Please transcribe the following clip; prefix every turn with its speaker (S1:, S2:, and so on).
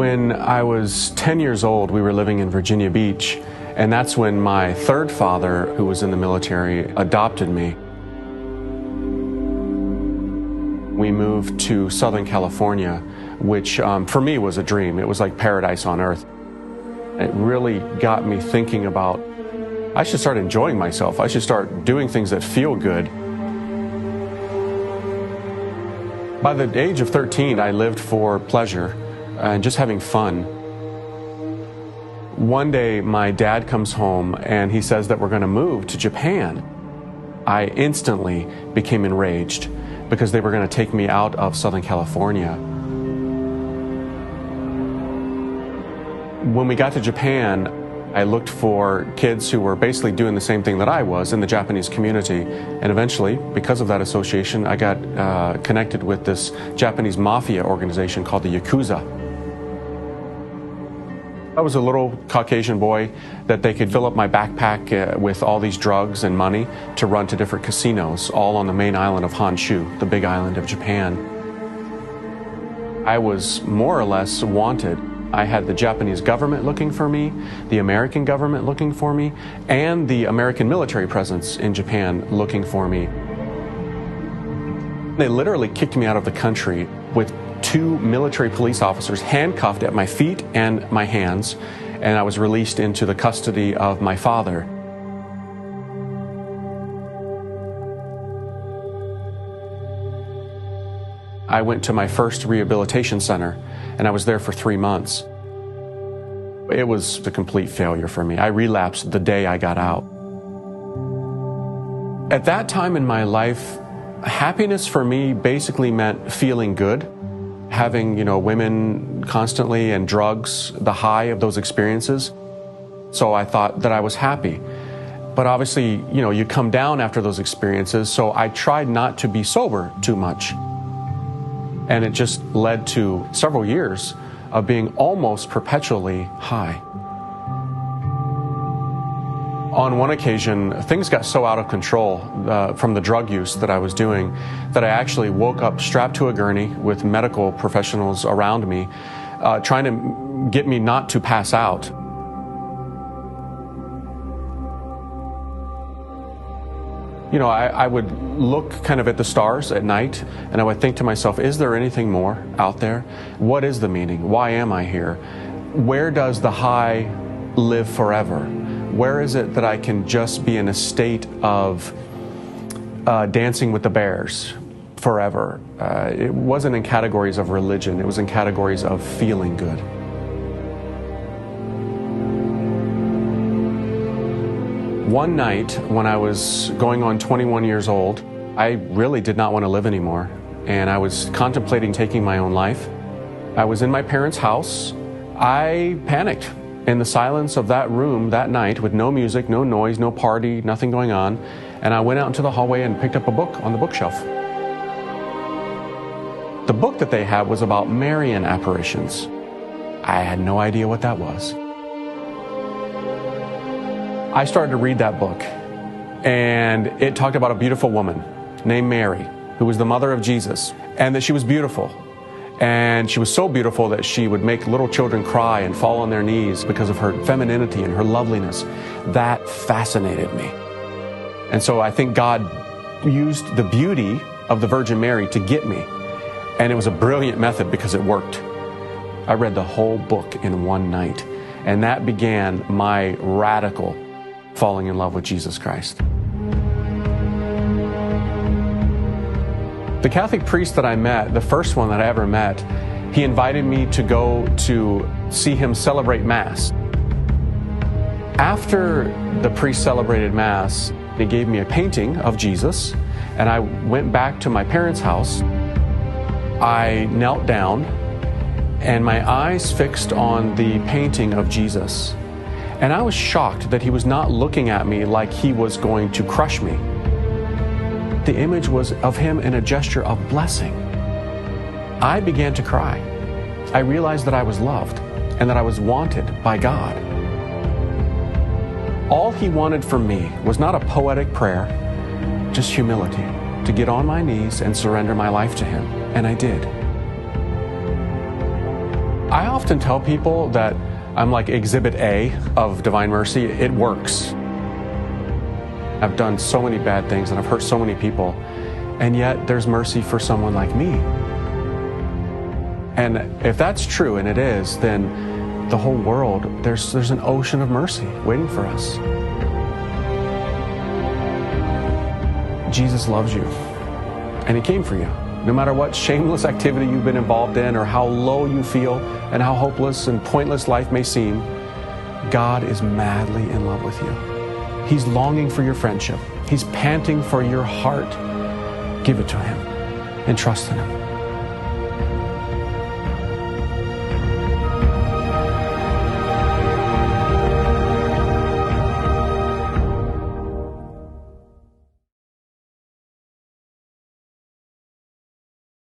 S1: When I was 10 years old, we were living in Virginia Beach, and that's when my third father, who was in the military, adopted me. We moved to Southern California, which for me was a dream. It was like paradise on earth. It really got me thinking about, I should start enjoying myself. I should start doing things that feel good. By the age of 13, I lived for pleasure and just having fun. One day, my dad comes home and he says that we're going to move to Japan. I instantly became enraged because they were going to take me out of Southern California. When we got to Japan, I looked for kids who were basically doing the same thing that I was in the Japanese community. And eventually, because of that association, I got connected with this Japanese mafia organization called the Yakuza. I was a little Caucasian boy that they could fill up my backpack with all these drugs and money to run to different casinos, all on the main island of Honshu, the big island of Japan. I was more or less wanted. I had the Japanese government looking for me, the American government looking for me, and the American military presence in Japan looking for me. They literally kicked me out of the country with 2 military police officers handcuffed at my feet and my hands, and I was released into the custody of my father. I went to my first rehabilitation center, and I was there for 3 months. It was a complete failure for me. I relapsed the day I got out. At that time in my life, happiness for me basically meant feeling good. Having, women constantly and drugs, the high of those experiences. So I thought that I was happy. But obviously, you come down after those experiences, so I tried not to be sober too much. And it just led to several years of being almost perpetually high. On one occasion, things got so out of control from the drug use that I was doing that I actually woke up strapped to a gurney with medical professionals around me, trying to get me not to pass out. I would look kind of at the stars at night, and I would think to myself, is there anything more out there? What is the meaning? Why am I here? Where does the high live forever? Where is it that I can just be in a state of dancing with the bears forever? It wasn't in categories of religion. It was in categories of feeling good. One night when I was going on 21 years old, I really did not want to live anymore, and I was contemplating taking my own life. I was in my parents' house. I panicked. In the silence of that room that night, with no music, no noise, no party, nothing going on, and I went out into the hallway and picked up a book on the bookshelf. The book that they had was about Marian apparitions. I had no idea what that was. I started to read that book, and it talked about a beautiful woman named Mary, who was the mother of Jesus, and that she was beautiful. And she was so beautiful that she would make little children cry and fall on their knees because of her femininity and her loveliness. That fascinated me. And so I think God used the beauty of the Virgin Mary to get me. And it was a brilliant method because it worked. I read the whole book in one night. And that began my radical falling in love with Jesus Christ. The Catholic priest that I met, the first one that I ever met, he invited me to go to see him celebrate Mass. After the priest celebrated Mass, he gave me a painting of Jesus, and I went back to my parents' house. I knelt down, and my eyes fixed on the painting of Jesus. And I was shocked that he was not looking at me like he was going to crush me. The image was of him in a gesture of blessing. I began to cry. I realized that I was loved and that I was wanted by God. All he wanted from me was not a poetic prayer, just humility, to get on my knees and surrender my life to him. And I did. I often tell people that I'm like exhibit A of divine mercy. It works. I've done so many bad things and I've hurt so many people, and yet there's mercy for someone like me. And if that's true, and it is, then the whole world, there's an ocean of mercy waiting for us. Jesus loves you, and He came for you. No matter what shameless activity you've been involved in, or how low you feel, and how hopeless and pointless life may seem, God is madly in love with you. He's longing for your friendship. He's panting for your heart. Give it to Him and trust in Him.